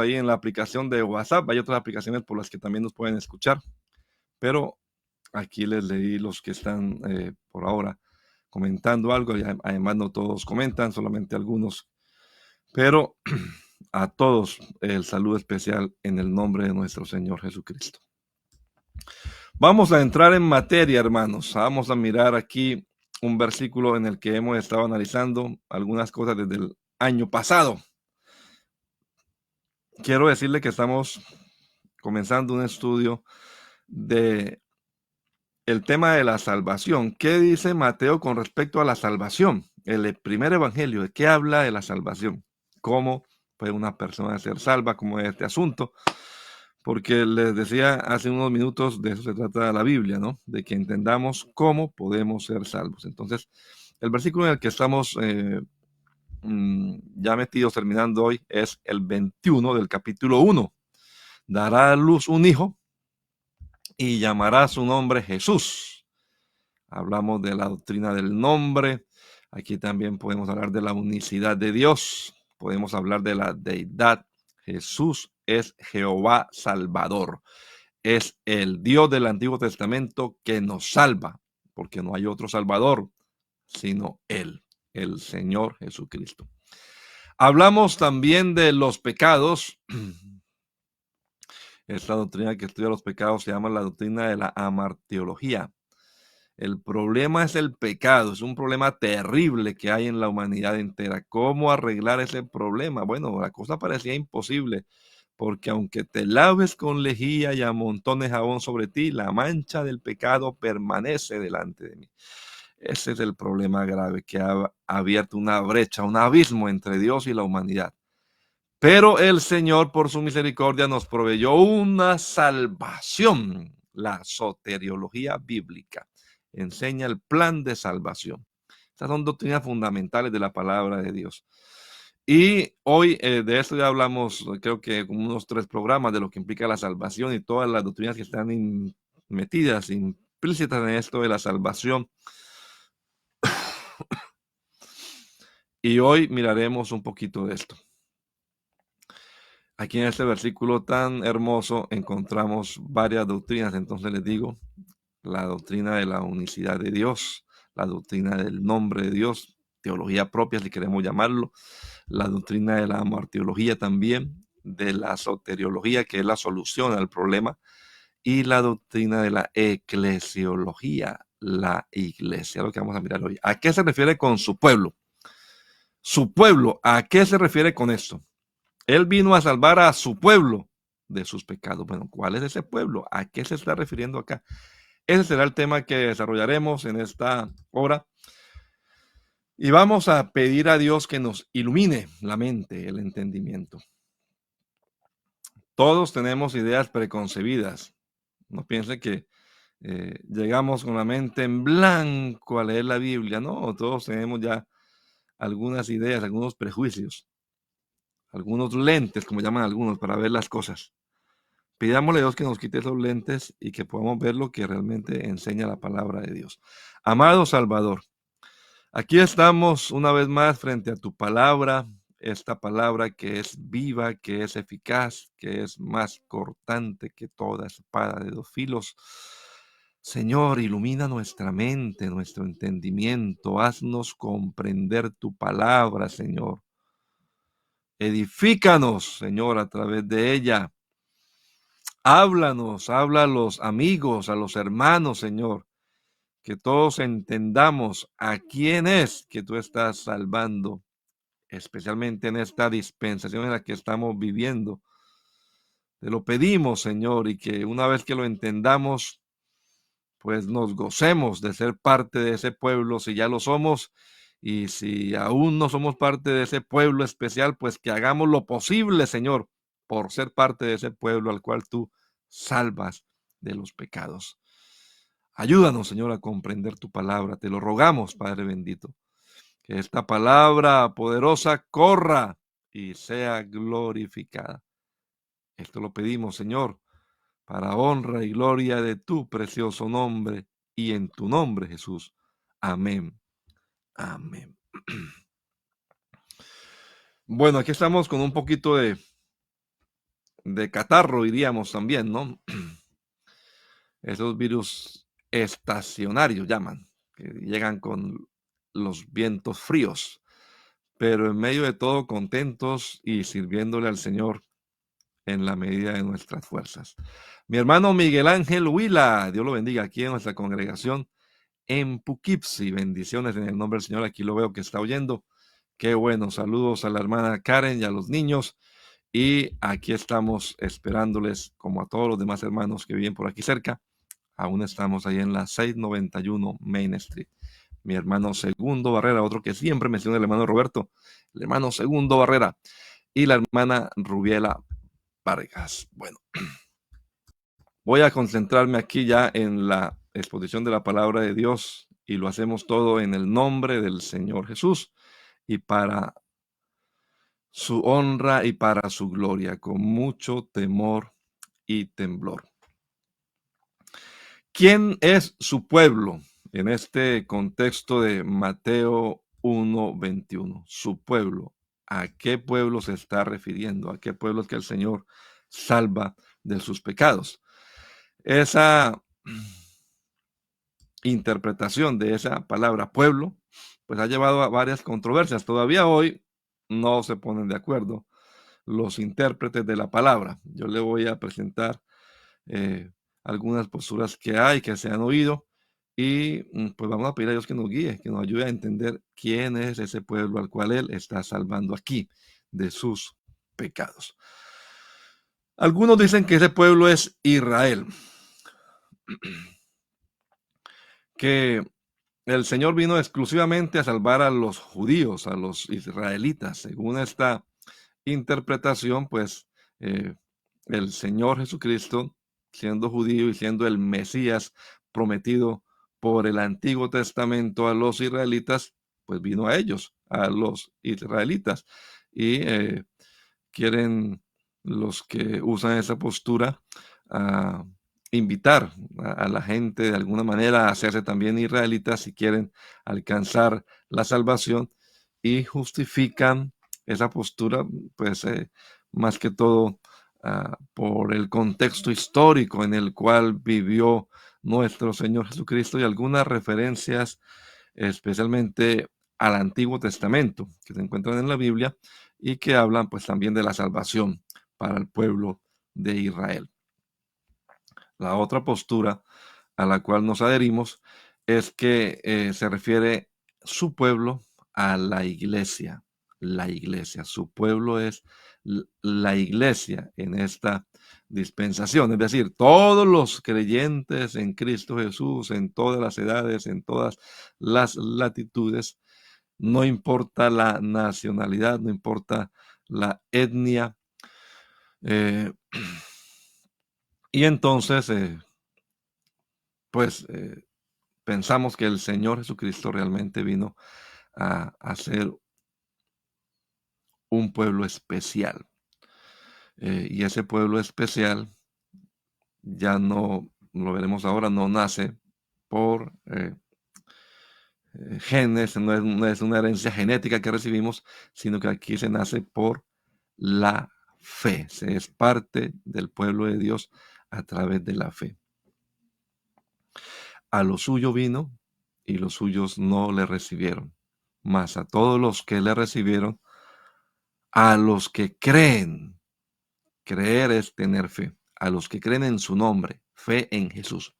ahí en la aplicación de WhatsApp. Hay otras aplicaciones por las que también nos pueden escuchar, pero aquí les leí los que están por ahora comentando algo. Y además no todos comentan, solamente algunos, pero a todos el saludo especial en el nombre de nuestro Señor Jesucristo. Vamos a entrar en materia, hermanos. Vamos a mirar aquí un versículo en el que hemos estado analizando algunas cosas desde el año pasado. Quiero decirle que estamos comenzando un estudio de el tema de la salvación. ¿Qué dice Mateo con respecto a la salvación? El primer evangelio, ¿de qué habla de la salvación? ¿Cómo puede una persona ser salva? ¿Cómo es este asunto? Porque les decía hace unos minutos, de eso se trata la Biblia, ¿no? De que entendamos cómo podemos ser salvos. Entonces, el versículo en el que estamos ya metidos terminando hoy es el 21 del capítulo 1. Dará a luz un hijo y llamará su nombre Jesús. Hablamos de la doctrina del nombre. Aquí también podemos hablar de la unicidad de Dios. Podemos hablar de la deidad. Jesús es Jehová Salvador. Es el Dios del Antiguo Testamento que nos salva, porque no hay otro Salvador sino Él, el Señor Jesucristo. Hablamos también de los pecados. Esta doctrina que estudia los pecados se llama la doctrina de la amartiología. El problema es el pecado, es un problema terrible que hay en la humanidad entera. ¿Cómo arreglar ese problema? Bueno, la cosa parecía imposible, porque aunque te laves con lejía y amontones jabón sobre ti, la mancha del pecado permanece delante de mí. Ese es el problema grave que ha abierto una brecha, un abismo entre Dios y la humanidad. Pero el Señor, por su misericordia, nos proveyó una salvación. La soteriología bíblica enseña el plan de salvación. Estas son doctrinas fundamentales de la palabra de Dios. Y hoy de esto ya hablamos, creo que como unos 3 programas de lo que implica la salvación y todas las doctrinas que están metidas, implícitas en esto de la salvación. Y hoy miraremos un poquito de esto. Aquí en este versículo tan hermoso encontramos varias doctrinas. Entonces les digo, la doctrina de la unicidad de Dios, la doctrina del nombre de Dios, teología propia si queremos llamarlo, la doctrina de la martirología también, de la soteriología, que es la solución al problema, y la doctrina de la eclesiología, la iglesia, lo que vamos a mirar hoy. ¿A qué se refiere con su pueblo? Su pueblo, ¿a qué se refiere con esto? Él vino a salvar a su pueblo de sus pecados. Bueno, ¿cuál es ese pueblo? ¿A qué se está refiriendo acá? Ese será el tema que desarrollaremos en esta hora. Y vamos a pedir a Dios que nos ilumine la mente, el entendimiento. Todos tenemos ideas preconcebidas. No piense que llegamos con la mente en blanco a leer la Biblia. No, todos tenemos ya algunas ideas, algunos prejuicios, algunos lentes, como llaman algunos, para ver las cosas. Pidámosle a Dios que nos quite esos lentes y que podamos ver lo que realmente enseña la palabra de Dios. Amado Salvador, aquí estamos una vez más frente a tu palabra, esta palabra que es viva, que es eficaz, que es más cortante que toda espada de 2 filos. Señor, ilumina nuestra mente, nuestro entendimiento, haznos comprender tu palabra, Señor. Edifícanos, Señor, a través de ella. Háblanos, habla a los amigos, a los hermanos, Señor, que todos entendamos a quién es que tú estás salvando, especialmente en esta dispensación en la que estamos viviendo. Te lo pedimos, Señor, y que una vez que lo entendamos, pues nos gocemos de ser parte de ese pueblo, si ya lo somos, y si aún no somos parte de ese pueblo especial, pues que hagamos lo posible, Señor, por ser parte de ese pueblo al cual tú salvas de los pecados. Ayúdanos, Señor, a comprender tu palabra. Te lo rogamos, Padre bendito. Que esta palabra poderosa corra y sea glorificada. Esto lo pedimos, Señor, para honra y gloria de tu precioso nombre y en tu nombre, Jesús. Amén. Amén. Bueno, aquí estamos con un poquito de de catarro, diríamos también, ¿no? Esos virus estacionarios llaman, que llegan con los vientos fríos, pero en medio de todo contentos y sirviéndole al Señor en la medida de nuestras fuerzas. Mi hermano Miguel Ángel Huila, Dios lo bendiga aquí en nuestra congregación en Poughkeepsie. Bendiciones en el nombre del Señor. Aquí lo veo que está oyendo. Qué bueno. Saludos a la hermana Karen y a los niños. Y aquí estamos esperándoles, como a todos los demás hermanos que viven por aquí cerca. Aún estamos ahí en la 691 Main Street. Mi hermano Segundo Barrera, otro que siempre menciona el hermano Roberto, el hermano Segundo Barrera y la hermana Rubiela Vargas. Bueno, voy a concentrarme aquí ya en la exposición de la palabra de Dios y lo hacemos todo en el nombre del Señor Jesús y para su honra y para su gloria, con mucho temor y temblor. ¿Quién es su pueblo en este contexto de Mateo 1:21? Su pueblo. ¿A qué pueblo se está refiriendo? ¿A qué pueblo es que el Señor salva de sus pecados? Esa interpretación de esa palabra pueblo, pues ha llevado a varias controversias. Todavía hoy no se ponen de acuerdo los intérpretes de la palabra. Yo le voy a presentar algunas posturas que hay, que se han oído, y pues vamos a pedir a Dios que nos guíe, que nos ayude a entender quién es ese pueblo al cual Él está salvando aquí de sus pecados. Algunos dicen que ese pueblo es Israel, que el Señor vino exclusivamente a salvar a los judíos, a los israelitas. Según esta interpretación, pues el Señor Jesucristo, siendo judío y siendo el Mesías prometido por el Antiguo Testamento a los israelitas, pues vino a ellos, a los israelitas. Y quieren los que usan esa postura a invitar a la gente de alguna manera a hacerse también israelitas si quieren alcanzar la salvación y justifican esa postura, pues más que todo por el contexto histórico en el cual vivió nuestro Señor Jesucristo y algunas referencias especialmente al Antiguo Testamento que se encuentran en la Biblia y que hablan pues también de la salvación para el pueblo de Israel. La otra postura a la cual nos adherimos es que se refiere su pueblo a la iglesia. La iglesia, su pueblo es la iglesia en esta dispensación, es decir, todos los creyentes en Cristo Jesús, en todas las edades, en todas las latitudes, no importa la nacionalidad, no importa la etnia. eh, y entonces, pues pensamos que el Señor Jesucristo realmente vino a ser un pueblo especial. Y ese pueblo especial, ya no lo veremos ahora, no nace por genes, no es una herencia genética que recibimos, sino que aquí se nace por la fe. Se es parte del pueblo de Dios a través de la fe. A lo suyo vino y los suyos no le recibieron. Mas a todos los que le recibieron, a los que creen, creer es tener fe, a los que creen en su nombre, fe en Jesús,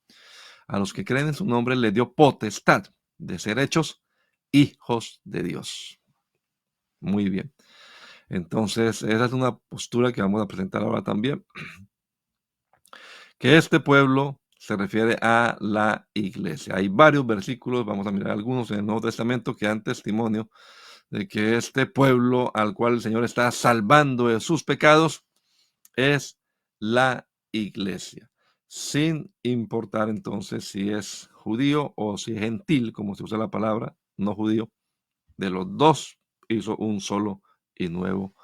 a los que creen en su nombre le dio potestad de ser hechos hijos de Dios. Muy bien. Entonces, esa es una postura que vamos a presentar ahora también, que este pueblo se refiere a la iglesia. Hay varios versículos, vamos a mirar algunos en el Nuevo Testamento que dan testimonio de que este pueblo al cual el Señor está salvando de sus pecados es la iglesia, sin importar entonces si es judío o si es gentil, como se usa la palabra, no judío. De los dos hizo un solo y nuevo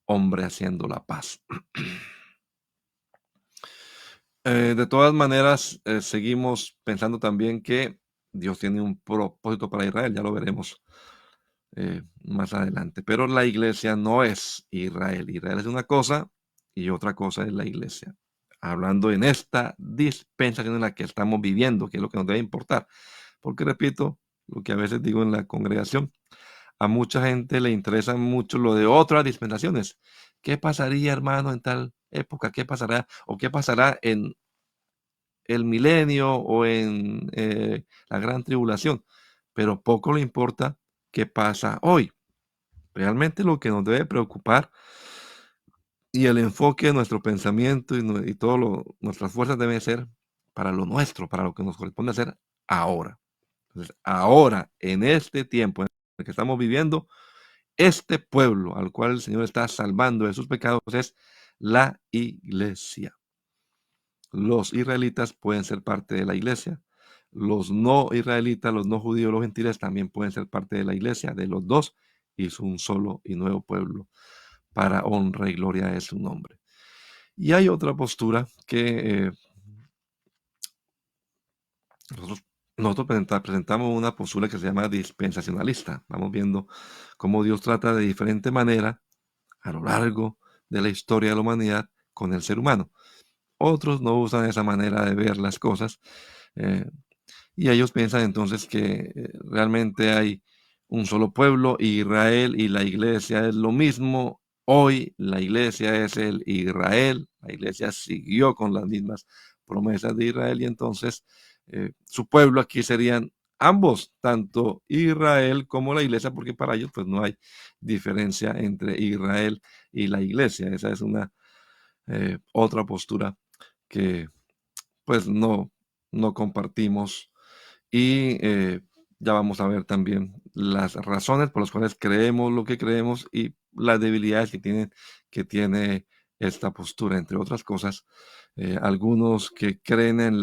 hombre haciendo la paz. De todas maneras, seguimos pensando también que Dios tiene un propósito para Israel, ya lo veremos más adelante. Pero la iglesia no es Israel. Israel es una cosa y otra cosa es la iglesia. Hablando en esta dispensación en la que estamos viviendo, que es lo que nos debe importar. Porque repito, lo que a veces digo en la congregación, a mucha gente le interesa mucho lo de otras dispensaciones. ¿Qué pasaría, hermano, en tal época? ¿Qué pasará? ¿O qué pasará en el milenio o en la gran tribulación? Pero poco le importa qué pasa hoy. Realmente lo que nos debe preocupar y el enfoque de nuestro pensamiento y todo nuestras fuerzas deben ser para lo nuestro, para lo que nos corresponde hacer ahora. Entonces, ahora, en este tiempo en el que estamos viviendo, este pueblo al cual el Señor está salvando de sus pecados es la iglesia. Los israelitas pueden ser parte de la iglesia. Los no israelitas, los no judíos, los gentiles también pueden ser parte de la iglesia. De los dos hizo un solo y nuevo pueblo para honra y gloria de su nombre. Y hay otra postura que nosotros, presentamos una postura que se llama dispensacionalista. Vamos viendo cómo Dios trata de diferente manera a lo largo de la historia de la humanidad con el ser humano. Otros no usan esa manera de ver las cosas eh, y ellos piensan entonces que realmente hay un solo pueblo, Israel y la iglesia es lo mismo. Hoy la iglesia es el Israel, la iglesia siguió con las mismas promesas de Israel y entonces su pueblo aquí serían ambos, tanto Israel como la iglesia, porque para ellos pues no hay diferencia entre Israel y la iglesia. Esa es una otra postura que pues no compartimos y ya vamos a ver también las razones por las cuales creemos lo que creemos y las debilidades que tiene esta postura, entre otras cosas. Algunos que creen en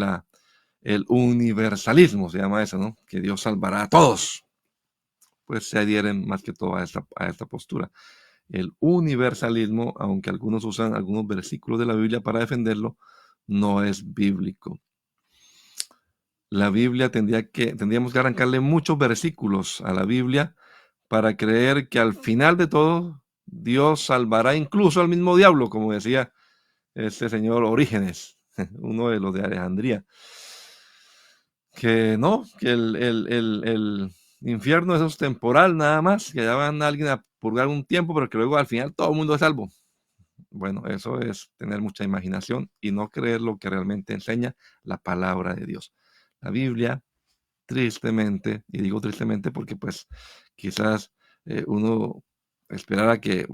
el universalismo, se llama eso, ¿no? Que Dios salvará a todos, pues se adhieren más que todo a esta postura. El universalismo, aunque algunos usan algunos versículos de la Biblia para defenderlo, no es bíblico. La Biblia tendríamos que arrancarle muchos versículos a la Biblia para creer que al final de todo Dios salvará incluso al mismo diablo, como decía este señor Orígenes, uno de los de Alejandría. Que no, que el infierno eso es temporal nada más, que ya van a alguien a purgar un tiempo, pero que luego al final todo el mundo es salvo. Bueno, eso es tener mucha imaginación y no creer lo que realmente enseña la palabra de Dios. La Biblia, tristemente, y digo tristemente porque pues quizás uno esperara que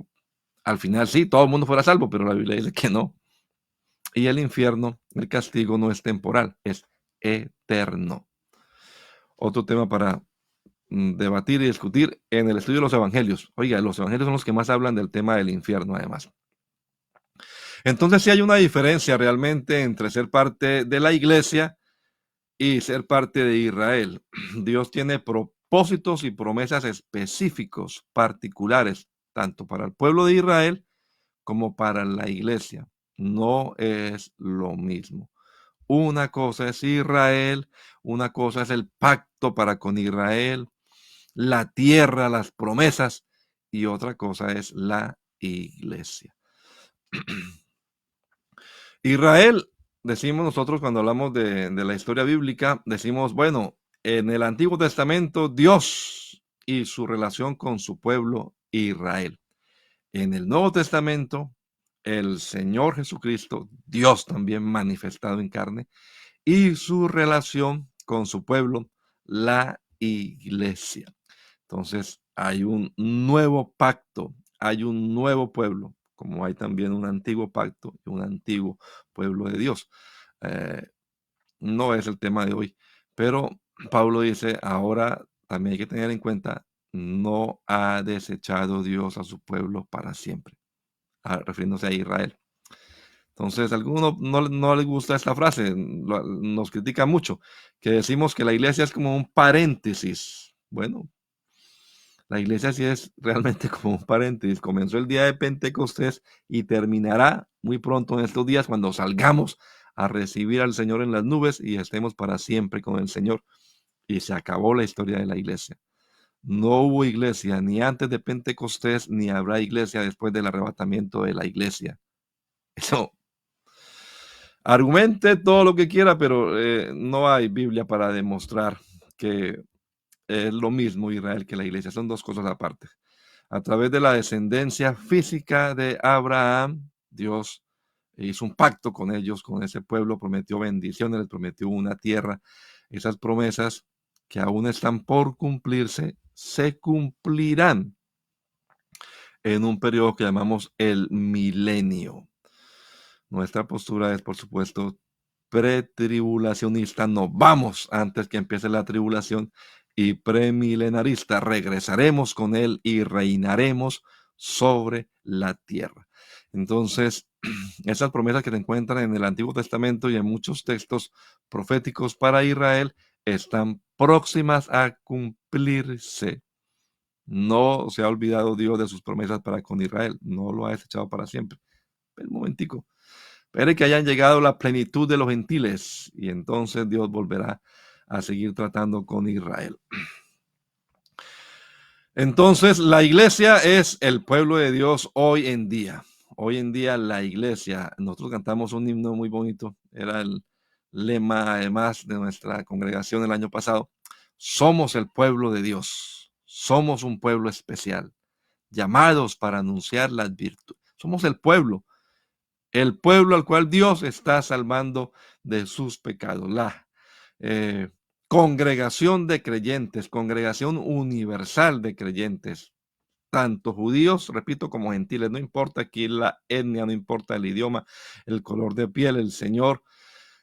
al final sí, todo el mundo fuera salvo, pero la Biblia dice que no. Y el infierno, el castigo no es temporal, es eterno. Otro tema para debatir y discutir en el estudio de los evangelios. Oiga, los evangelios son los que más hablan del tema del infierno, además. Entonces sí hay una diferencia realmente entre ser parte de la iglesia y ser parte de Israel. Dios tiene propósitos y promesas específicos, particulares, tanto para el pueblo de Israel como para la iglesia. No es lo mismo. Una cosa es Israel, una cosa es el pacto para con Israel, la tierra, las promesas, y otra cosa es la iglesia. Israel, decimos nosotros cuando hablamos de la historia bíblica, decimos, bueno, en el Antiguo Testamento Dios y su relación con su pueblo Israel. En el Nuevo Testamento, el Señor Jesucristo, Dios también manifestado en carne, y su relación con su pueblo, la iglesia. Entonces, hay un nuevo pacto, hay un nuevo pueblo, como hay también un antiguo pacto y un antiguo pueblo de Dios. Eh, no es el tema de hoy, pero Pablo dice, ahora también hay que tener en cuenta, no ha desechado Dios a su pueblo para siempre, refiriéndose a Israel. Entonces, a algunos no les gusta esta frase, nos critica mucho, que decimos que la iglesia es como un paréntesis. Bueno, la iglesia sí es realmente como un paréntesis. Comenzó el día de Pentecostés y terminará muy pronto en estos días cuando salgamos a recibir al Señor en las nubes y estemos para siempre con el Señor. Y se acabó la historia de la iglesia. No hubo iglesia ni antes de Pentecostés, ni habrá iglesia después del arrebatamiento de la iglesia. Eso, argumente todo lo que quiera, pero no hay Biblia para demostrar que es lo mismo Israel que la iglesia. Son dos cosas aparte. A través de la descendencia física de Abraham, Dios hizo un pacto con ellos, con ese pueblo, prometió bendiciones, les prometió una tierra. Esas promesas que aún están por cumplirse, se cumplirán en un periodo que llamamos el milenio. Nuestra postura es, por supuesto, pretribulacionista. Nos vamos antes que empiece la tribulación, y premilenarista. Regresaremos con él y reinaremos sobre la tierra. Entonces, esas promesas que se encuentran en el Antiguo Testamento y en muchos textos proféticos para Israel están próximas a cumplirse. No se ha olvidado Dios de sus promesas para con Israel. No lo ha desechado para siempre. Pero un momentico. Espere que hayan llegado la plenitud de los gentiles y entonces Dios volverá a seguir tratando con Israel. Entonces, la iglesia es el pueblo de Dios hoy en día. Hoy en día la iglesia, nosotros cantamos un himno muy bonito, era el lema además de nuestra congregación el año pasado. Somos el pueblo de Dios, somos un pueblo especial, llamados para anunciar las virtudes. Somos el pueblo al cual Dios está salvando de sus pecados. La eh, congregación de creyentes, congregación universal de creyentes, tanto judíos, repito, como gentiles, no importa aquí la etnia, no importa el idioma, el color de piel, el Señor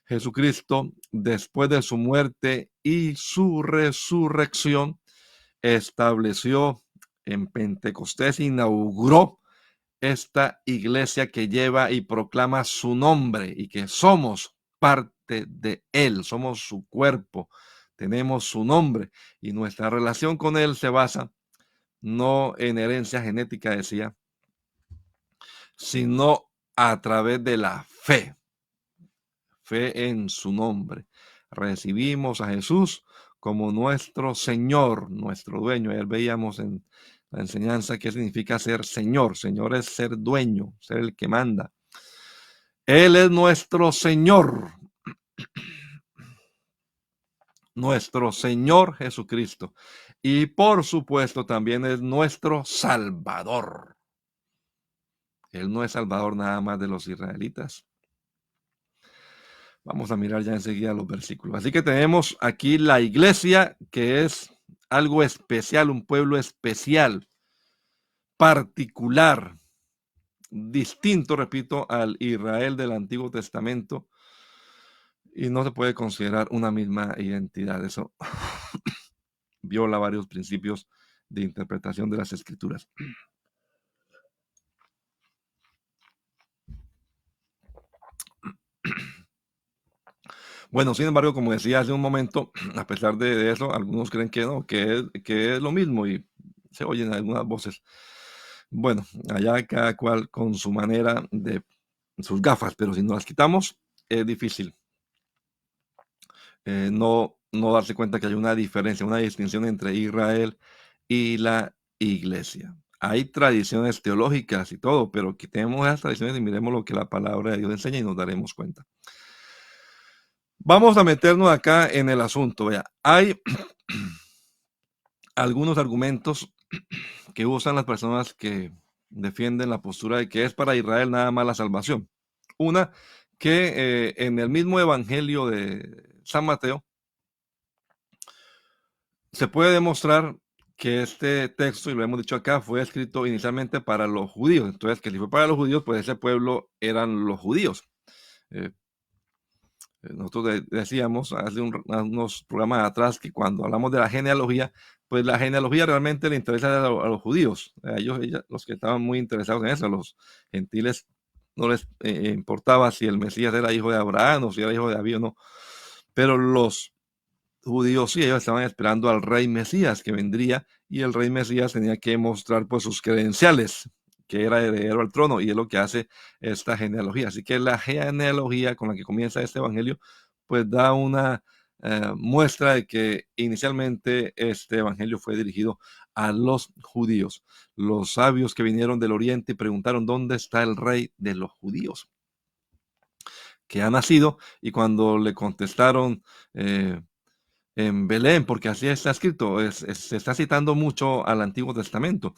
Jesucristo, después de su muerte y su resurrección, estableció en Pentecostés, inauguró esta iglesia que lleva y proclama su nombre y que somos parte de él, somos su cuerpo, tenemos su nombre y nuestra relación con él se basa no en herencia genética, decía, sino a través de la fe en su nombre. Recibimos a Jesús como nuestro Señor, nuestro dueño. Ayer veíamos en la enseñanza qué significa ser Señor. Señor es ser dueño, ser el que manda. Él es nuestro Señor Jesucristo. Y por supuesto también es nuestro Salvador. Él no es Salvador nada más de los israelitas. Vamos a mirar ya enseguida los versículos. Así que tenemos aquí la iglesia, que es algo especial, un pueblo especial, particular, distinto, repito, al Israel del Antiguo Testamento, y no se puede considerar una misma identidad. Eso viola varios principios de interpretación de las Escrituras. Bueno, sin embargo, como decía hace un momento, a pesar de eso, algunos creen que no, que es lo mismo y se oyen algunas voces. Bueno, allá cada cual con su manera de sus gafas, pero si nos las quitamos, es difícil no darse cuenta que hay una diferencia, una distinción entre Israel y la iglesia. Hay tradiciones teológicas y todo, pero quitemos esas tradiciones y miremos lo que la palabra de Dios enseña y nos daremos cuenta. Vamos a meternos acá en el asunto. Vea, hay algunos argumentos que usan las personas que defienden la postura de que es para Israel nada más la salvación. Una, que en el mismo evangelio de San Mateo se puede demostrar que este texto, y lo hemos dicho acá, fue escrito inicialmente para los judíos. Entonces, que si fue para los judíos, pues ese pueblo eran los judíos. Eh, Nosotros decíamos hace unos programas atrás que cuando hablamos de la genealogía, pues la genealogía realmente le interesa a los judíos, a ellos, los que estaban muy interesados en eso. A los gentiles no les importaba si el Mesías era hijo de Abraham o si era hijo de David o no, pero los judíos sí, ellos estaban esperando al rey Mesías que vendría, y el rey Mesías tenía que mostrar pues sus credenciales, que era heredero al trono, y es lo que hace esta genealogía. Así que la genealogía con la que comienza este evangelio pues da una muestra de que inicialmente este evangelio fue dirigido a los judíos, los sabios que vinieron del oriente y preguntaron dónde está el rey de los judíos. que ha nacido, y cuando le contestaron en Belén, porque así está escrito, se está citando mucho al Antiguo Testamento,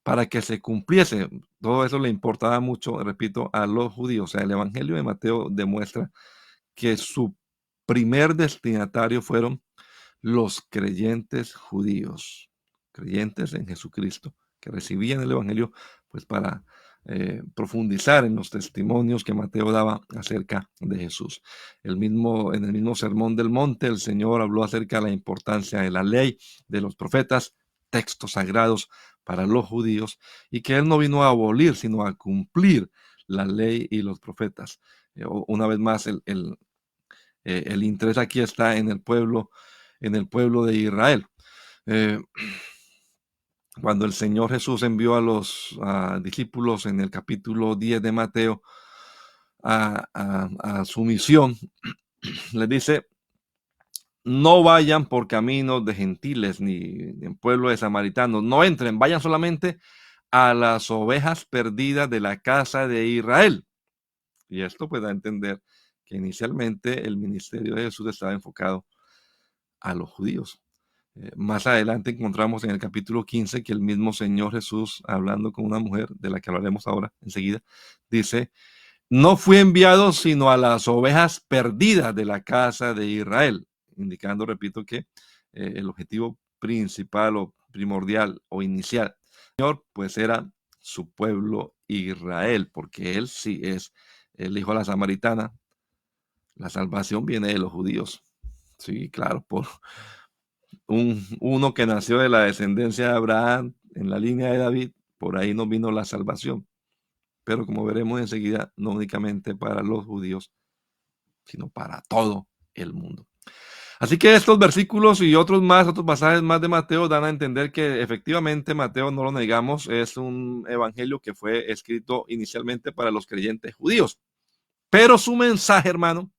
para que se cumpliese. Todo eso le importaba mucho, repito, a los judíos. O sea, el Evangelio de Mateo demuestra que su primer destinatario fueron los creyentes judíos, creyentes en Jesucristo, que recibían el Evangelio pues para profundizar en los testimonios que Mateo daba acerca de Jesús. En el mismo Sermón del Monte, el Señor habló acerca de la importancia de la ley, de los profetas, textos sagrados para los judíos, y que Él no vino a abolir, sino a cumplir la ley y los profetas. Una vez más, el interés aquí está en el pueblo de Israel. Eh, Cuando el Señor Jesús envió a los discípulos en el capítulo 10 de Mateo a su misión, les dice: no vayan por caminos de gentiles ni en pueblo de samaritanos, no entren, vayan solamente a las ovejas perdidas de la casa de Israel. Y esto pues da a entender que inicialmente el ministerio de Jesús estaba enfocado a los judíos. Más adelante encontramos en el capítulo 15 que el mismo Señor Jesús, hablando con una mujer de la que hablaremos ahora enseguida, dice: no fui enviado sino a las ovejas perdidas de la casa de Israel, indicando, repito, que el objetivo principal o primordial o inicial del Señor pues era su pueblo Israel, porque Él sí es el hijo de la samaritana. La salvación viene de los judíos. Sí, claro, por uno que nació de la descendencia de Abraham en la línea de David, por ahí nos vino la salvación. Pero como veremos enseguida, no únicamente para los judíos, sino para todo el mundo. Así que estos versículos y otros pasajes más de Mateo dan a entender que efectivamente Mateo, no lo negamos, es un evangelio que fue escrito inicialmente para los creyentes judíos. Pero su mensaje, hermano,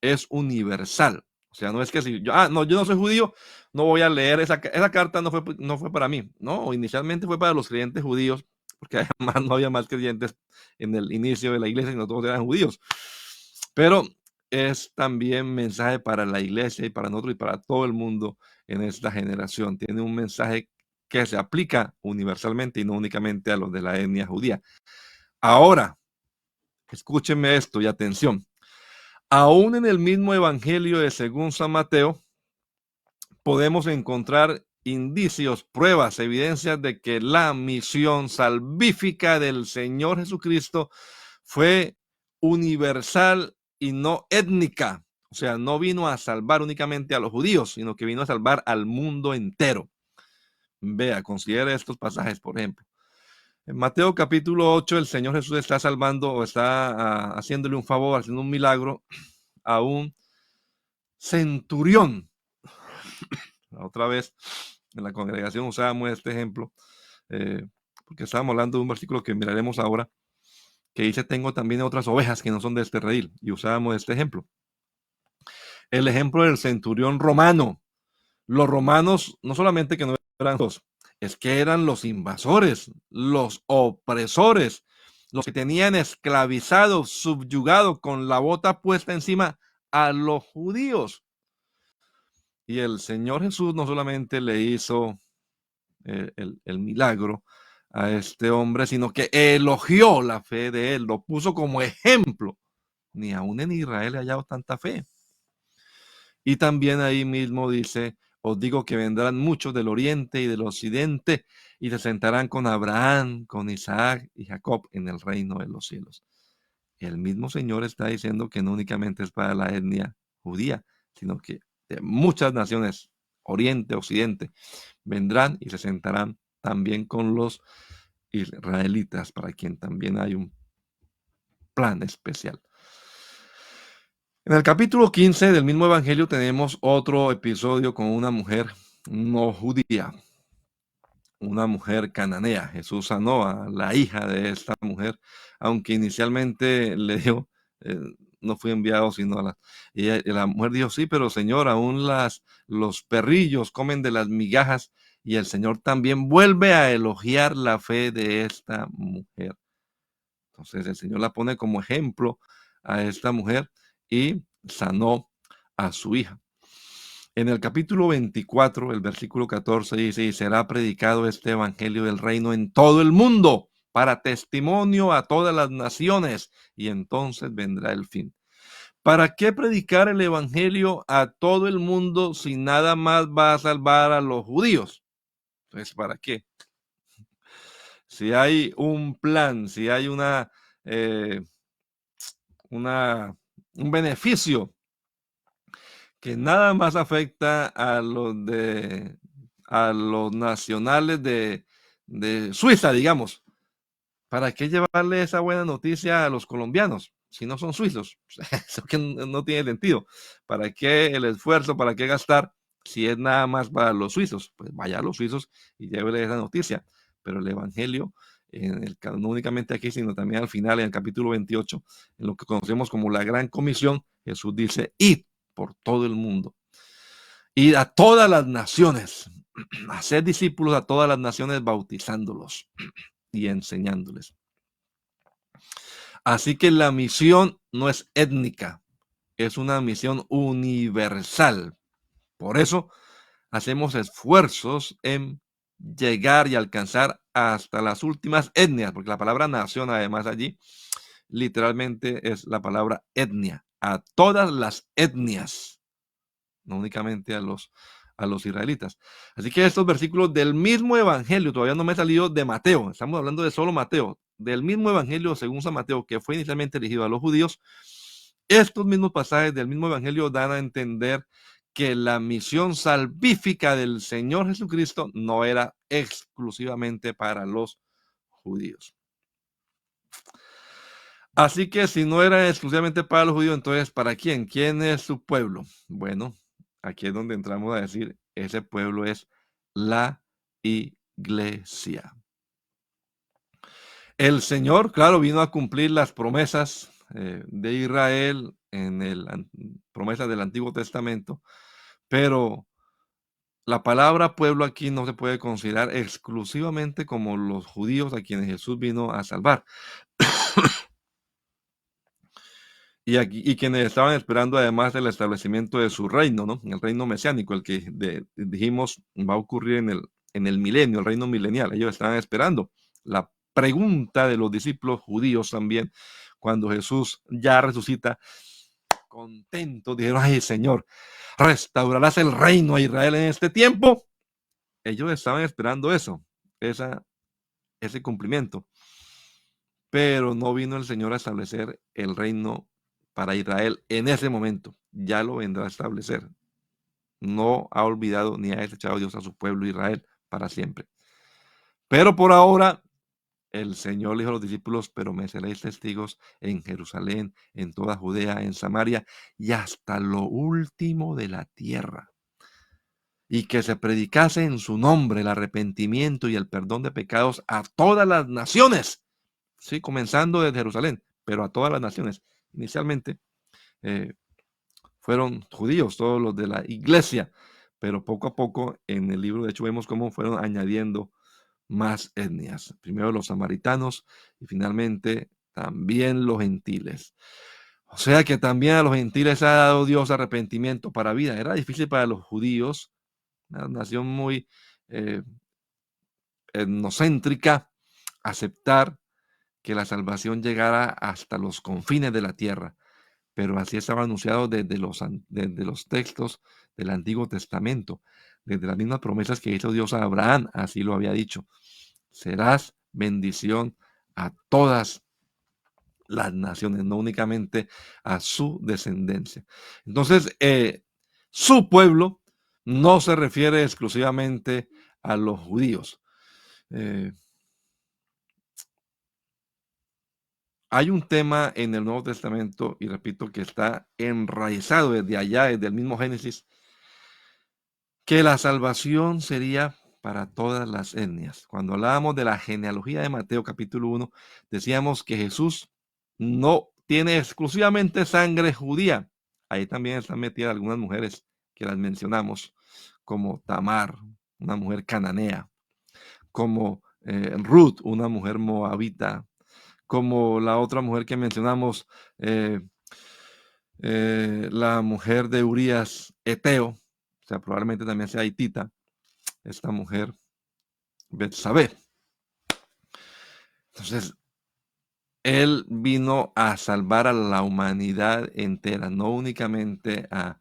es universal. O sea, no es que si yo no soy judío, no voy a leer esa carta, no fue para mí. No, inicialmente fue para los creyentes judíos, porque además no había más creyentes en el inicio de la iglesia, sino todos eran judíos. Pero es también mensaje para la iglesia y para nosotros y para todo el mundo en esta generación. Tiene un mensaje que se aplica universalmente y no únicamente a los de la etnia judía. Ahora, escúchenme esto y atención. Aún en el mismo evangelio de según San Mateo, podemos encontrar indicios, pruebas, evidencias de que la misión salvífica del Señor Jesucristo fue universal y no étnica. O sea, no vino a salvar únicamente a los judíos, sino que vino a salvar al mundo entero. Vea, considere estos pasajes, por ejemplo. En Mateo capítulo 8, el Señor Jesús está salvando o está haciéndole un favor, haciendo un milagro a un centurión. Otra vez en la congregación usábamos este ejemplo, porque estábamos hablando de un versículo que miraremos ahora, que dice: tengo también otras ovejas que no son de este redil, y usábamos este ejemplo. El ejemplo del centurión romano. Los romanos no solamente que no eran dos, es que eran los invasores, los opresores, los que tenían esclavizado, subyugado, con la bota puesta encima a los judíos. Y el Señor Jesús no solamente le hizo el milagro a este hombre, sino que elogió la fe de él, lo puso como ejemplo. Ni aún en Israel he hallado tanta fe. Y también ahí mismo dice: os digo que vendrán muchos del oriente y del occidente y se sentarán con Abraham, con Isaac y Jacob en el reino de los cielos. El mismo Señor está diciendo que no únicamente es para la etnia judía, sino que de muchas naciones, oriente, occidente, vendrán y se sentarán también con los israelitas, para quien también hay un plan especial. En el capítulo 15 del mismo evangelio tenemos otro episodio con una mujer no judía, una mujer cananea. Jesús sanó a la hija de esta mujer, aunque inicialmente le dijo: no fui enviado sino a la... Y la mujer dijo: sí, pero Señor, aún los perrillos comen de las migajas. Y el Señor también vuelve a elogiar la fe de esta mujer. Entonces el Señor la pone como ejemplo a esta mujer y sanó a su hija. En el capítulo 24, el versículo 14 dice, y será predicado este evangelio del reino en todo el mundo para testimonio a todas las naciones, y entonces vendrá el fin. ¿Para qué predicar el evangelio a todo el mundo si nada más va a salvar a los judíos? Entonces, ¿para qué? Si hay un plan, si hay eh, un beneficio que nada más afecta a los nacionales de Suiza, digamos. ¿Para qué llevarle esa buena noticia a los colombianos si no son suizos? Eso que no tiene sentido. ¿Para qué el esfuerzo? ¿Para qué gastar si es nada más para los suizos? Pues vaya a los suizos y llévele esa noticia. Pero el evangelio, no únicamente aquí, sino también al final, en el capítulo 28, en lo que conocemos como la gran comisión, Jesús dice, id por todo el mundo, id a todas las naciones, hacer discípulos a todas las naciones, bautizándolos y enseñándoles. Así que la misión no es étnica, es una misión universal. Por eso hacemos esfuerzos en llegar y alcanzar hasta las últimas etnias, porque la palabra nación además allí literalmente es la palabra etnia, a todas las etnias, no únicamente a los israelitas. Así que estos versículos del mismo evangelio, todavía no me he salido de Mateo, estamos hablando de solo Mateo, del mismo evangelio según San Mateo, que fue inicialmente dirigido a los judíos, estos mismos pasajes del mismo evangelio dan a entender que la misión salvífica del Señor Jesucristo no era exclusivamente para los judíos. Así que si no era exclusivamente para los judíos, entonces ¿para quién? ¿Quién es su pueblo? Bueno, aquí es donde entramos a decir, ese pueblo es la iglesia. El Señor, claro, vino a cumplir las promesas de Israel en promesas del Antiguo Testamento, pero la palabra pueblo aquí no se puede considerar exclusivamente como los judíos a quienes Jesús vino a salvar. Y quienes estaban esperando además el establecimiento de su reino, ¿no? El reino mesiánico, el que dijimos va a ocurrir en el milenio, el reino milenial. Ellos estaban esperando. La pregunta de los discípulos judíos también, cuando Jesús ya resucita, contentos, dijeron, ay Señor, ¿restaurarás el reino a Israel en este tiempo? Ellos estaban esperando eso, ese cumplimiento. Pero no vino el Señor a establecer el reino para Israel en ese momento. Ya lo vendrá a establecer. No ha olvidado ni ha desechado Dios a su pueblo Israel para siempre. Pero por ahora, el Señor le dijo a los discípulos, pero me seréis testigos en Jerusalén, en toda Judea, en Samaria y hasta lo último de la tierra. Y que se predicase en su nombre el arrepentimiento y el perdón de pecados a todas las naciones. Sí, comenzando desde Jerusalén, pero a todas las naciones. Inicialmente fueron judíos, todos los de la iglesia, pero poco a poco en el libro de hecho vemos cómo fueron añadiendo más etnias. Primero los samaritanos y finalmente también los gentiles. O sea que también a los gentiles ha dado Dios arrepentimiento para vida. Era difícil para los judíos, una nación muy etnocéntrica, aceptar que la salvación llegara hasta los confines de la tierra. Pero así estaba anunciado desde los textos del Antiguo Testamento, desde las mismas promesas que hizo Dios a Abraham, así lo había dicho. Serás bendición a todas las naciones, no únicamente a su descendencia. Entonces, su pueblo no se refiere exclusivamente a los judíos. Hay un tema en el Nuevo Testamento, y repito, que está enraizado desde allá, desde el mismo Génesis, que la salvación sería para todas las etnias. Cuando hablábamos de la genealogía de Mateo capítulo 1, decíamos que Jesús no tiene exclusivamente sangre judía. Ahí también están metidas algunas mujeres que las mencionamos, como Tamar, una mujer cananea, como Ruth, una mujer moabita, como la otra mujer que mencionamos, la mujer de Urías Eteo, o sea, probablemente también sea hitita, esta mujer Betsabé. Entonces, él vino a salvar a la humanidad entera, no únicamente a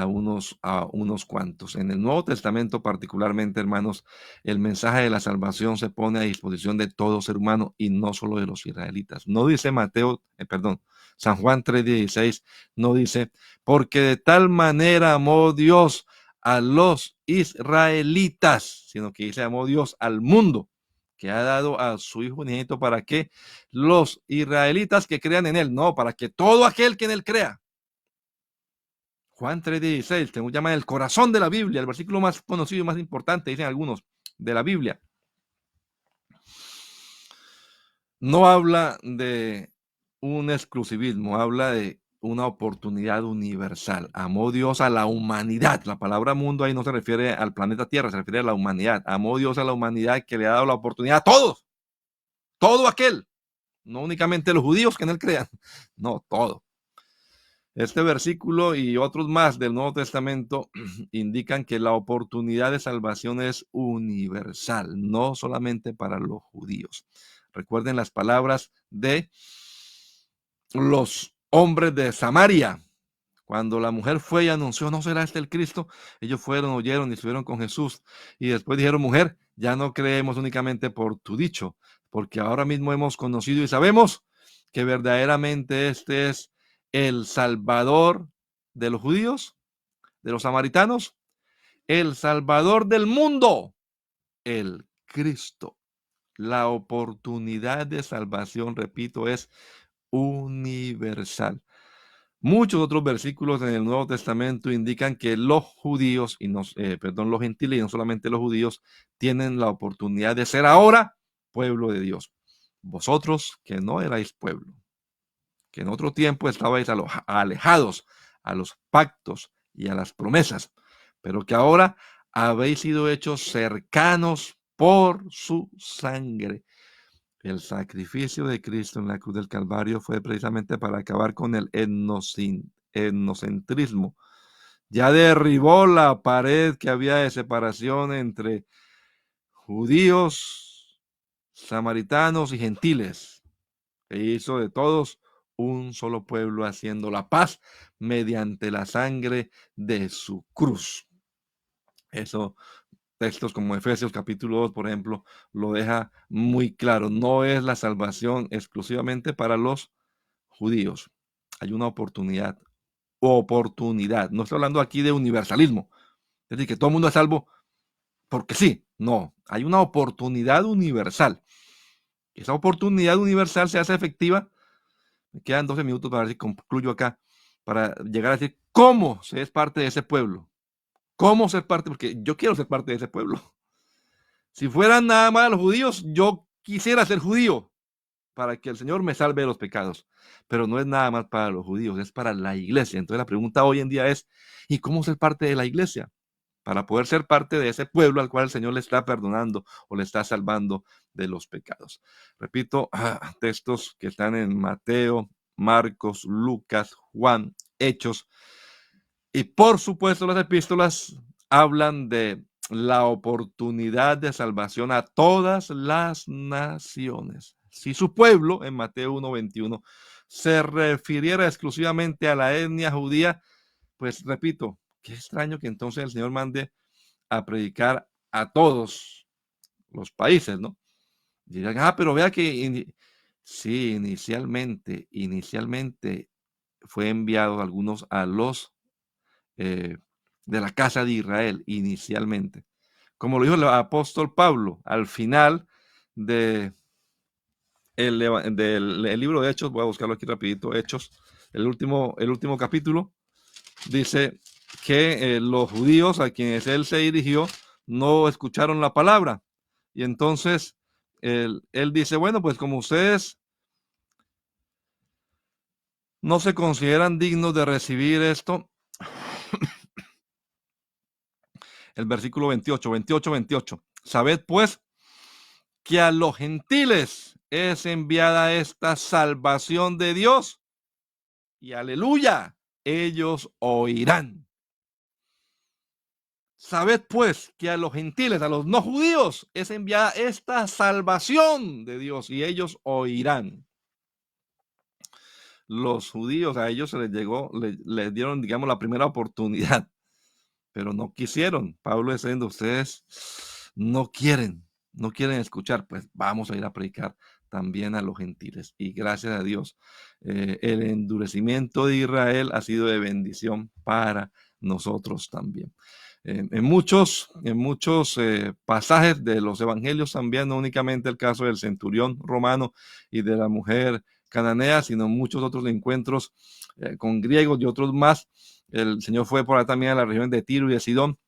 unos cuantos. En el Nuevo Testamento particularmente, hermanos, el mensaje de la salvación se pone a disposición de todo ser humano y no solo de los israelitas. No dice San Juan 3:16, no dice, porque de tal manera amó Dios a los israelitas, sino que dice amó Dios al mundo, que ha dado a su Hijo unigénito para que los israelitas que crean en él, no, para que todo aquel que en él crea. Juan 3:16, que llama el corazón de la Biblia, el versículo más conocido y más importante, dicen algunos, de la Biblia. No habla de un exclusivismo, habla de una oportunidad universal. Amó Dios a la humanidad. La palabra mundo ahí no se refiere al planeta Tierra, se refiere a la humanidad. Amó Dios a la humanidad que le ha dado la oportunidad a todos, todo aquel, no únicamente los judíos que en él crean, no, todo. Este versículo y otros más del Nuevo Testamento indican que la oportunidad de salvación es universal, no solamente para los judíos. Recuerden las palabras de los hombres de Samaria. Cuando la mujer fue y anunció, ¿no será este el Cristo? Ellos fueron, oyeron y estuvieron con Jesús. Y después dijeron, mujer, ya no creemos únicamente por tu dicho, porque ahora mismo hemos conocido y sabemos que verdaderamente este es el Salvador de los judíos, de los samaritanos, el Salvador del mundo, el Cristo. La oportunidad de salvación, repito, es universal. Muchos otros versículos en el Nuevo Testamento indican que los judíos, los gentiles y no solamente los judíos, tienen la oportunidad de ser ahora pueblo de Dios. Vosotros que no erais pueblo, que en otro tiempo estabais alejados a los pactos y a las promesas, pero que ahora habéis sido hechos cercanos por su sangre. El sacrificio de Cristo en la cruz del Calvario fue precisamente para acabar con el etnocentrismo. Ya derribó la pared que había de separación entre judíos, samaritanos y gentiles. E hizo de todos un solo pueblo, haciendo la paz mediante la sangre de su cruz. Eso, textos como Efesios capítulo 2, por ejemplo, lo deja muy claro. No es la salvación exclusivamente para los judíos. Hay una oportunidad. Oportunidad. No estoy hablando aquí de universalismo. Es decir, que todo el mundo es salvo porque sí. No, hay una oportunidad universal. Esa oportunidad universal se hace efectiva. Me quedan 12 minutos para ver si concluyo acá, para llegar a decir cómo se es parte de ese pueblo. ¿Cómo ser parte? Porque yo quiero ser parte de ese pueblo. Si fueran nada más los judíos, yo quisiera ser judío para que el Señor me salve de los pecados. Pero no es nada más para los judíos, es para la iglesia. Entonces la pregunta hoy en día es, ¿y cómo ser parte de la iglesia? Para poder ser parte de ese pueblo al cual el Señor le está perdonando o le está salvando de los pecados. Repito, textos que están en Mateo, Marcos, Lucas, Juan, Hechos. Y por supuesto las epístolas hablan de la oportunidad de salvación a todas las naciones. Si su pueblo, en Mateo 1:21, se refiriera exclusivamente a la etnia judía, pues repito, qué extraño que entonces el Señor mande a predicar a todos los países, ¿no? Y dirán, pero vea que sí, inicialmente fue enviado algunos a los eh, de la casa de Israel inicialmente. Como lo dijo el apóstol Pablo al final de del libro de Hechos, voy a buscarlo aquí rapidito, Hechos, el último capítulo, dice que los judíos a quienes él se dirigió no escucharon la palabra. Y entonces él dice, bueno, pues como ustedes no se consideran dignos de recibir esto, el versículo 28, sabed pues que a los gentiles es enviada esta salvación de Dios y aleluya, ellos oirán. Sabed pues que a los gentiles, a los no judíos, es enviada esta salvación de Dios y ellos oirán. Los judíos, a ellos se les llegó, les dieron, digamos, la primera oportunidad, pero no quisieron. Pablo está diciendo, ustedes no quieren escuchar, pues vamos a ir a predicar también a los gentiles. Y gracias a Dios, el endurecimiento de Israel ha sido de bendición para nosotros también. En muchos pasajes de los evangelios también, no únicamente el caso del centurión romano y de la mujer cananea, sino muchos otros encuentros con griegos y otros más. El Señor fue por ahí también a la región de Tiro y de Sidón.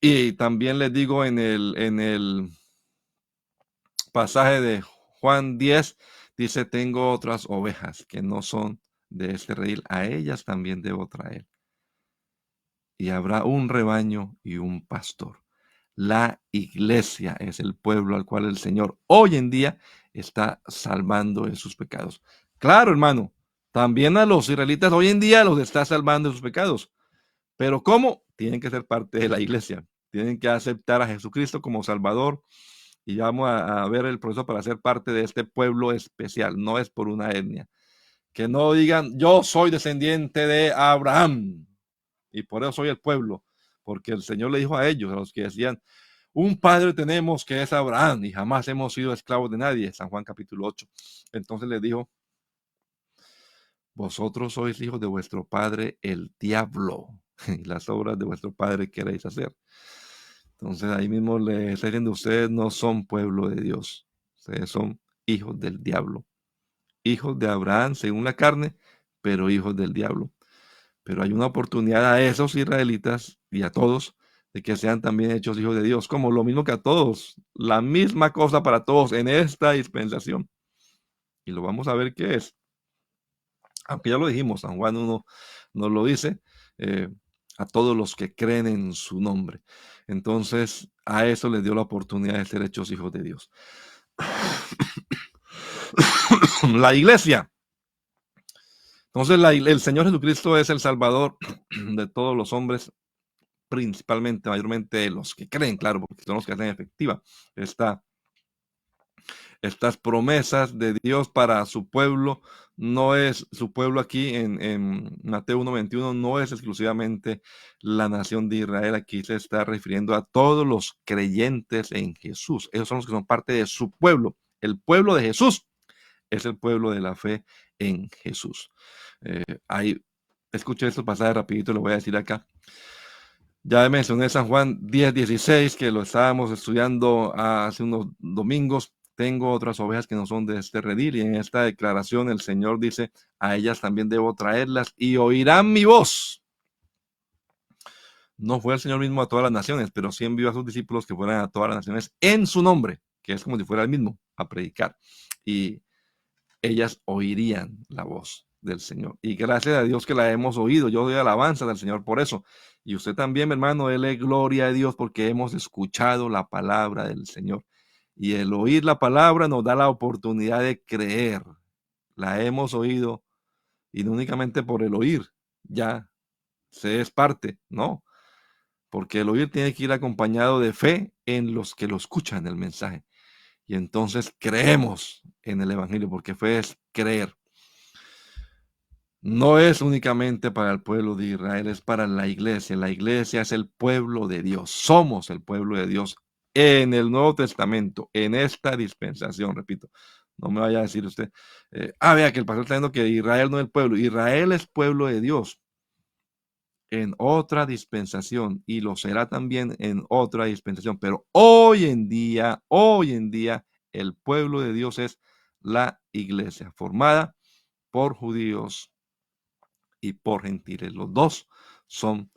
Y también les digo en el pasaje de Juan 10, dice, tengo otras ovejas que no son de este redil, a ellas también debo traer. Y habrá un rebaño y un pastor. La iglesia es el pueblo al cual el Señor hoy en día está salvando de sus pecados. Claro, hermano, también a los israelitas hoy en día los está salvando de sus pecados. Pero ¿cómo? Tienen que ser parte de la iglesia. Tienen que aceptar a Jesucristo como Salvador. Y vamos a ver el proceso para ser parte de este pueblo especial. No es por una etnia. Que no digan, yo soy descendiente de Abraham y por eso soy el pueblo, porque el Señor le dijo a ellos, a los que decían, un padre tenemos que es Abraham y jamás hemos sido esclavos de nadie, San Juan capítulo 8. Entonces les dijo, vosotros sois hijos de vuestro padre el diablo y las obras de vuestro padre queréis hacer. Entonces ahí mismo le está diciendo, ustedes no son pueblo de Dios, ustedes son hijos del diablo, hijos de Abraham según la carne, pero hijos del diablo. Pero hay una oportunidad a esos israelitas y a todos de que sean también hechos hijos de Dios, como lo mismo que a todos, la misma cosa para todos en esta dispensación. Y lo vamos a ver qué es. Aunque ya lo dijimos, San Juan 1 nos lo dice, a todos los que creen en su nombre. Entonces, a eso les dio la oportunidad de ser hechos hijos de Dios. La iglesia. Entonces, el Señor Jesucristo es el Salvador de todos los hombres, principalmente, mayormente los que creen, claro, porque son los que hacen efectiva estas promesas de Dios para su pueblo. No es su pueblo aquí en Mateo 1:21, no es exclusivamente la nación de Israel. Aquí se está refiriendo a todos los creyentes en Jesús. Esos son los que son parte de su pueblo. El pueblo de Jesús es el pueblo de la fe en Jesús. Ahí escuché estos pasajes rapidito, lo voy a decir acá. Ya mencioné San Juan 10:16, que lo estábamos estudiando hace unos domingos. Tengo otras ovejas que no son de este redil, y en esta declaración el Señor dice, a ellas también debo traerlas y oirán mi voz. No fue el Señor mismo a todas las naciones, pero sí envió a sus discípulos que fueran a todas las naciones en su nombre, que es como si fuera el mismo, a predicar. Y ellas oirían la voz del Señor. Y gracias a Dios que la hemos oído. Yo doy alabanza del Señor por eso. Y usted también, mi hermano, dele gloria a Dios porque hemos escuchado la palabra del Señor. Y el oír la palabra nos da la oportunidad de creer. La hemos oído y no únicamente por el oír, ya se es parte, no. Porque el oír tiene que ir acompañado de fe en los que lo escuchan el mensaje. Y entonces creemos en el Evangelio, porque fe es creer. No es únicamente para el pueblo de Israel, es para la iglesia. La iglesia es el pueblo de Dios. Somos el pueblo de Dios en el Nuevo Testamento, en esta dispensación, repito. No me vaya a decir usted, vea que el pastor está diciendo que Israel no es el pueblo. Israel es pueblo de Dios en otra dispensación y lo será también en otra dispensación. Pero hoy en día, el pueblo de Dios es la iglesia formada por judíos y por gentiles. Los dos son,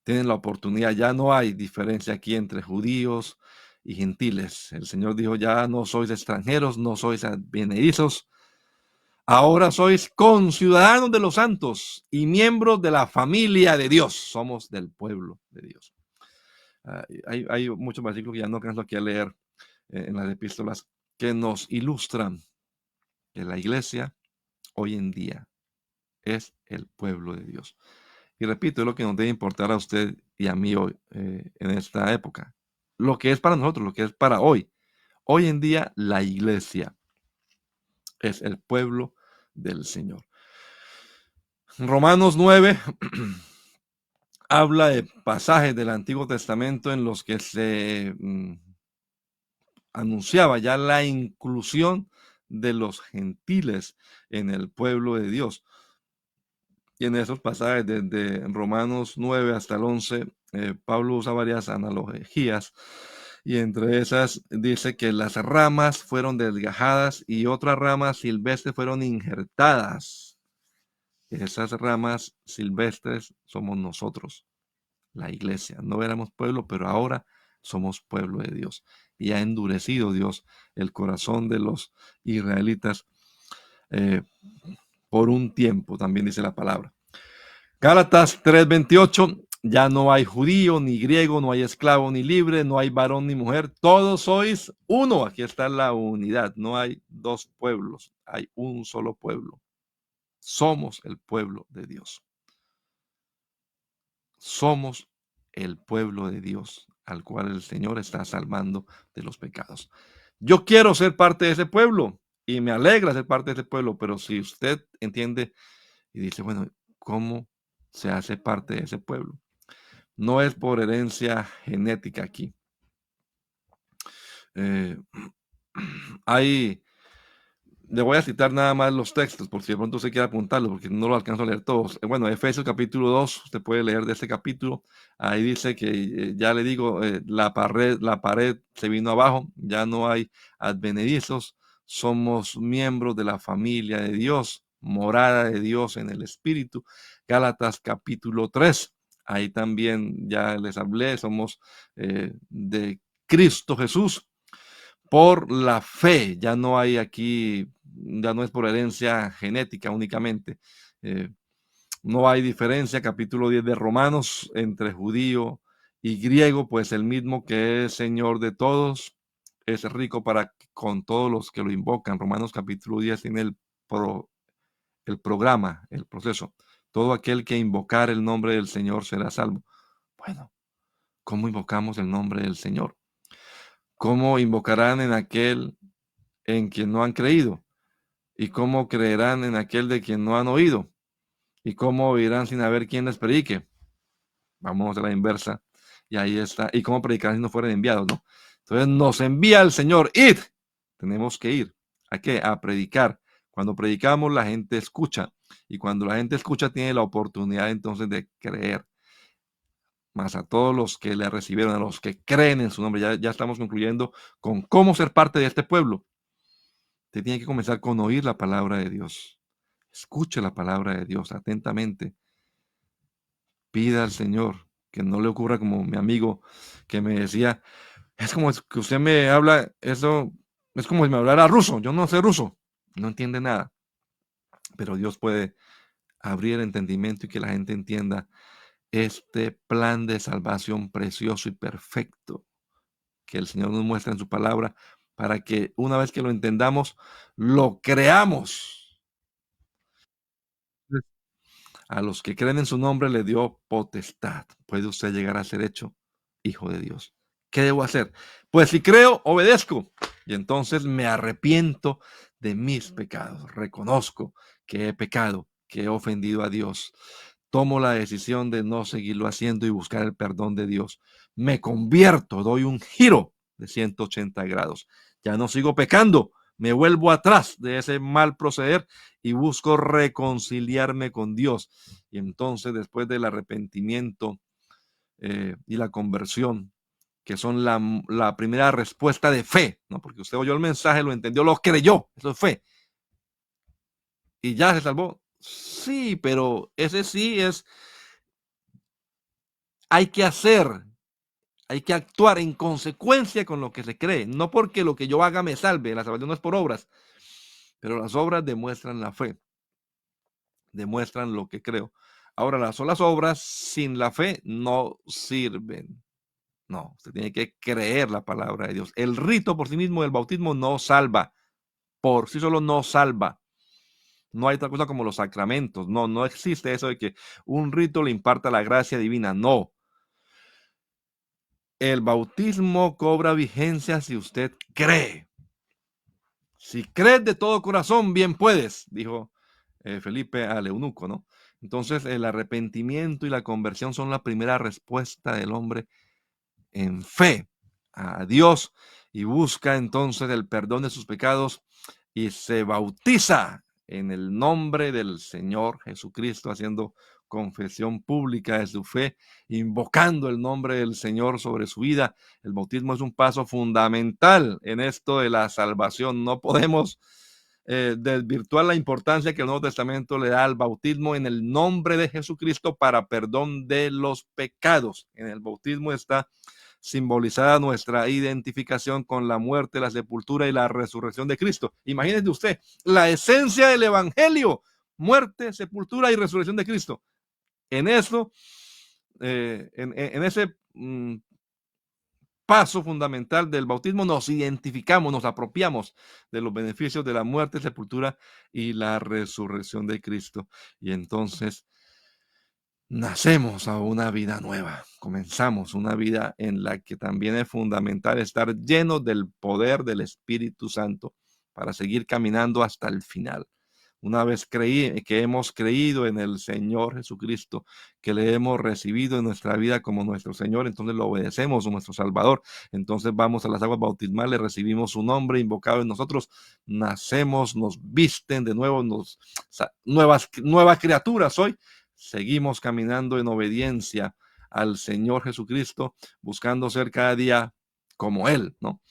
tienen la oportunidad. Ya no hay diferencia aquí entre judíos y gentiles. El Señor dijo, ya no sois extranjeros, no sois advenedizos. Ahora sois conciudadanos de los santos y miembros de la familia de Dios. Somos del pueblo de Dios. Hay muchos versículos que ya no alcanzo aquí a leer, en las epístolas que nos ilustran que la iglesia hoy en día es el pueblo de Dios. Y repito, es lo que nos debe importar a usted y a mí hoy, en esta época. Lo que es para nosotros, lo que es para hoy. Hoy en día la iglesia es el pueblo del Señor. Romanos 9 habla de pasajes del Antiguo Testamento en los que se anunciaba ya la inclusión de los gentiles en el pueblo de Dios. Y en esos pasajes, desde Romanos 9 hasta el 11, Pablo usa varias analogías y entre esas dice que las ramas fueron desgajadas y otras ramas silvestres fueron injertadas. Esas ramas silvestres somos nosotros, la iglesia. No éramos pueblo, pero ahora somos pueblo de Dios. Y ha endurecido Dios el corazón de los israelitas eh, por un tiempo, también dice la palabra. Gálatas 3:28, ya no hay judío ni griego, no hay esclavo ni libre, no hay varón ni mujer, todos sois uno. Aquí está la unidad, no hay dos pueblos, hay un solo pueblo. Somos el pueblo de Dios. Somos el pueblo de Dios al cual el Señor está salvando de los pecados. Yo quiero ser parte de ese pueblo y me alegra ser parte de ese pueblo, pero si usted entiende y dice, bueno, ¿cómo se hace parte de ese pueblo? No es por herencia genética aquí. Eh, hay Le voy a citar nada más los textos, por si de pronto usted quiere apuntarlo, porque no lo alcanzo a leer todos. Bueno, Efesios capítulo 2, usted puede leer de este capítulo. Ahí dice que, ya le digo, la pared se vino abajo, ya no hay advenedizos, somos miembros de la familia de Dios, morada de Dios en el Espíritu. Gálatas capítulo 3, ahí también ya les hablé, somos de Cristo Jesús por la fe. Ya no hay aquí, ya no es por herencia genética únicamente. Eh, no hay diferencia, capítulo 10 de Romanos, entre judío y griego, pues el mismo que es Señor de todos, es rico para con todos los que lo invocan. Romanos capítulo 10 tiene el programa, el proceso. Todo aquel que invocar el nombre del Señor será salvo. Bueno, ¿cómo invocamos el nombre del Señor? ¿Cómo invocarán en aquel en quien no han creído? ¿Y cómo creerán en aquel de quien no han oído? ¿Y cómo oirán sin haber quien les predique? Vamos a la inversa. Y ahí está. ¿Y cómo predicarán si no fueren enviados? ¿No? Entonces nos envía el Señor. ¡Id! Tenemos que ir. ¿A qué? A predicar. Cuando predicamos, la gente escucha. Y cuando la gente escucha, tiene la oportunidad entonces de creer. Más a todos los que le recibieron, a los que creen en su nombre. Ya estamos concluyendo con cómo ser parte de este pueblo. Usted tiene que comenzar con oír la palabra de Dios. Escuche la palabra de Dios atentamente. Pida al Señor que no le ocurra como mi amigo que me decía, es como que usted me habla, eso es como si me hablara ruso. Yo no sé ruso, no entiende nada. Pero Dios puede abrir el entendimiento y que la gente entienda este plan de salvación precioso y perfecto que el Señor nos muestra en su palabra para que una vez que lo entendamos, lo creamos. A los que creen en su nombre le dio potestad. Puede usted llegar a ser hecho hijo de Dios. ¿Qué debo hacer? Pues si creo, obedezco. Y entonces me arrepiento de mis pecados. Reconozco que he pecado, que he ofendido a Dios. Tomo la decisión de no seguirlo haciendo y buscar el perdón de Dios. Me convierto, doy un giro de 180 grados. Ya no sigo pecando, me vuelvo atrás de ese mal proceder y busco reconciliarme con Dios. Y entonces, después del arrepentimiento y la conversión, que son la primera respuesta de fe, ¿no? Porque usted oyó el mensaje, lo entendió, lo creyó, eso es fe. Y ya se salvó. Sí, pero ese sí es, hay que hacer, hay que actuar en consecuencia con lo que se cree, no porque lo que yo haga me salve, la salvación no es por obras, pero las obras demuestran la fe, demuestran lo que creo. Ahora, las solas obras sin la fe no sirven. No, usted tiene que creer la palabra de Dios. El rito por sí mismo del bautismo no salva, por sí solo no salva. No hay otra cosa como los sacramentos. No, no existe eso de que un rito le imparta la gracia divina. No. El bautismo cobra vigencia si usted cree. Si crees de todo corazón, bien puedes, dijo Felipe al eunuco, ¿no? Entonces, el arrepentimiento y la conversión son la primera respuesta del hombre en fe a Dios y busca entonces el perdón de sus pecados y se bautiza en el nombre del Señor Jesucristo, haciendo confesión pública de su fe, invocando el nombre del Señor sobre su vida. El bautismo es un paso fundamental en esto de la salvación. No podemos desvirtuar la importancia que el Nuevo Testamento le da al bautismo en el nombre de Jesucristo para perdón de los pecados. En el bautismo está simbolizada nuestra identificación con la muerte, la sepultura y la resurrección de Cristo. Imagínese usted la esencia del Evangelio: muerte, sepultura y resurrección de Cristo. En eso, en ese paso fundamental del bautismo, nos identificamos, nos apropiamos de los beneficios de la muerte, sepultura y la resurrección de Cristo. Y entonces nacemos a una vida nueva, comenzamos una vida en la que también es fundamental estar lleno del poder del Espíritu Santo para seguir caminando hasta el final. Una vez que hemos creído en el Señor Jesucristo, que le hemos recibido en nuestra vida como nuestro Señor, entonces lo obedecemos, nuestro Salvador. Entonces vamos a las aguas bautismales, recibimos su nombre invocado en nosotros, nacemos, nos visten de nuevo, nuevas criaturas hoy. Seguimos caminando en obediencia al Señor Jesucristo, buscando ser cada día como Él, ¿no?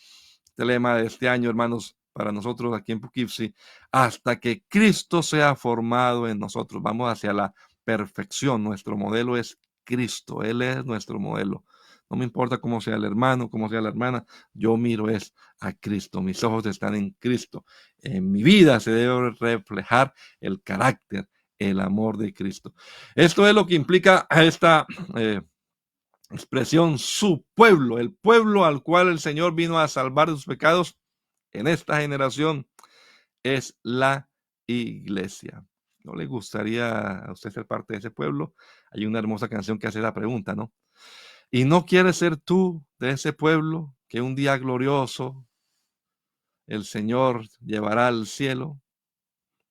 Este lema de este año, hermanos, para nosotros aquí en Poughkeepsie: hasta que Cristo sea formado en nosotros. Vamos hacia la perfección. Nuestro modelo es Cristo. Él es nuestro modelo. No me importa cómo sea el hermano, cómo sea la hermana, yo miro es a Cristo. Mis ojos están en Cristo. En mi vida se debe reflejar el carácter, el amor de Cristo. Esto es lo que implica esta expresión: su pueblo, el pueblo al cual el Señor vino a salvar de sus pecados en esta generación, es la iglesia. ¿No le gustaría a usted ser parte de ese pueblo? Hay una hermosa canción que hace la pregunta, ¿no? ¿Y no quieres ser tú de ese pueblo que un día glorioso el Señor llevará al cielo?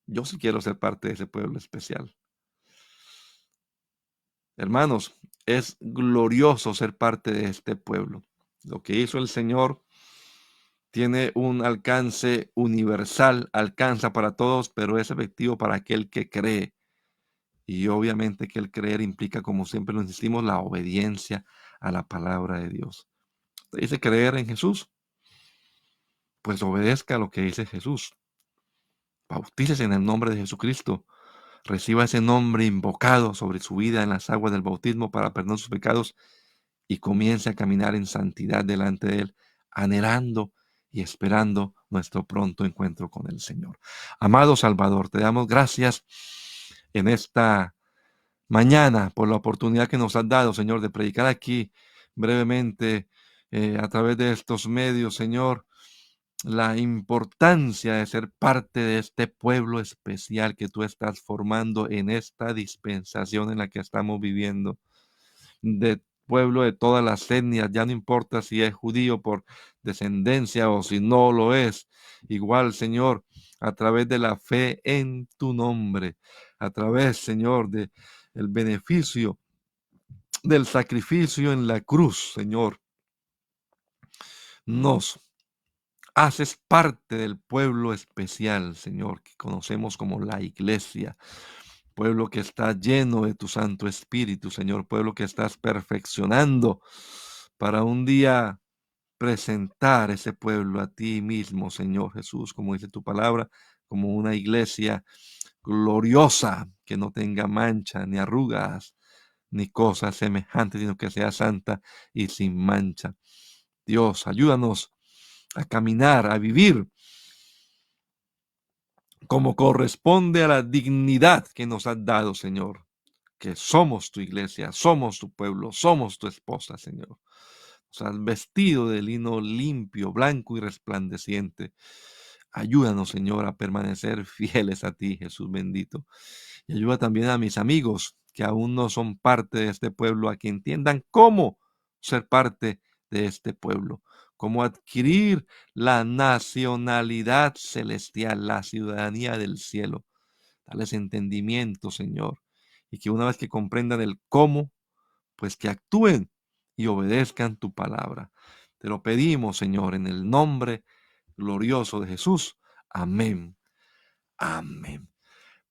Yo sí quiero ser parte de ese pueblo especial. Hermanos, es glorioso ser parte de este pueblo. Lo que hizo el Señor tiene un alcance universal, alcanza para todos, pero es efectivo para aquel que cree. Y obviamente que el creer implica, como siempre lo insistimos, la obediencia a la palabra de Dios. Usted dice creer en Jesús, pues obedezca a lo que dice Jesús. Bautícese en el nombre de Jesucristo. Reciba ese nombre invocado sobre su vida en las aguas del bautismo para perdonar sus pecados y comience a caminar en santidad delante de Él, anhelando y esperando nuestro pronto encuentro con el Señor. Amado Salvador, te damos gracias en esta mañana por la oportunidad que nos has dado, Señor, de predicar aquí brevemente a través de estos medios, Señor, la importancia de ser parte de este pueblo especial que tú estás formando en esta dispensación en la que estamos viviendo, de pueblo de todas las etnias, ya no importa si es judío por descendencia o si no lo es, igual, Señor, a través de la fe en tu nombre, a través, Señor, de el beneficio del sacrificio en la cruz, Señor, nos haces parte del pueblo especial, Señor, que conocemos como la iglesia. Pueblo que está lleno de tu Santo Espíritu, Señor, pueblo que estás perfeccionando para un día presentar ese pueblo a ti mismo, Señor Jesús, como dice tu palabra, como una iglesia gloriosa, que no tenga mancha, ni arrugas, ni cosas semejantes, sino que sea santa y sin mancha. Dios, ayúdanos a caminar, a vivir como corresponde a la dignidad que nos has dado, Señor, que somos tu iglesia, somos tu pueblo, somos tu esposa, Señor. Nos has vestido de lino limpio, blanco y resplandeciente. Ayúdanos, Señor, a permanecer fieles a ti, Jesús bendito. Y ayuda también a mis amigos que aún no son parte de este pueblo, a que entiendan cómo ser parte de este pueblo, cómo adquirir la nacionalidad celestial, la ciudadanía del cielo. Dales entendimiento, Señor, y que una vez que comprendan el cómo, pues que actúen y obedezcan tu palabra. Te lo pedimos, Señor, en el nombre glorioso de Jesús. Amén. Amén.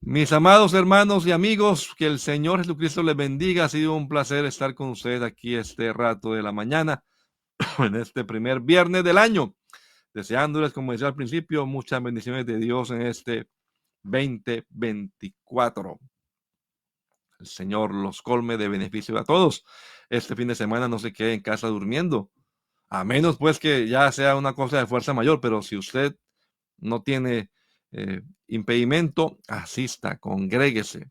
Mis amados hermanos y amigos, que el Señor Jesucristo les bendiga. Ha sido un placer estar con ustedes aquí este rato de la mañana, en este primer viernes del año. Deseándoles, como decía al principio, muchas bendiciones de Dios en este 2024. El Señor los colme de beneficio a todos. Este fin de semana no se quede en casa durmiendo, a menos pues que ya sea una cosa de fuerza mayor, pero si usted no tiene impedimento, asista, congréguese.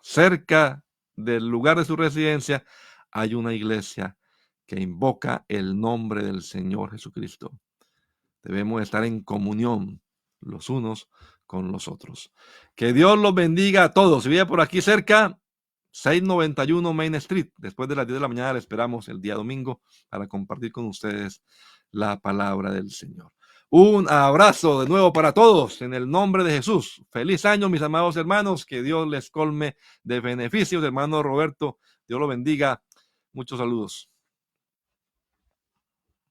Cerca del lugar de su residencia hay una iglesia que invoca el nombre del Señor Jesucristo. Debemos estar en comunión los unos con los otros. Que Dios los bendiga a todos. Si vive por aquí cerca, 691 Main Street. Después de las 10 de la mañana le esperamos el día domingo para compartir con ustedes la palabra del Señor. Un abrazo de nuevo para todos en el nombre de Jesús. Feliz año, mis amados hermanos. Que Dios les colme de beneficios. Hermano Roberto, Dios lo bendiga. Muchos saludos.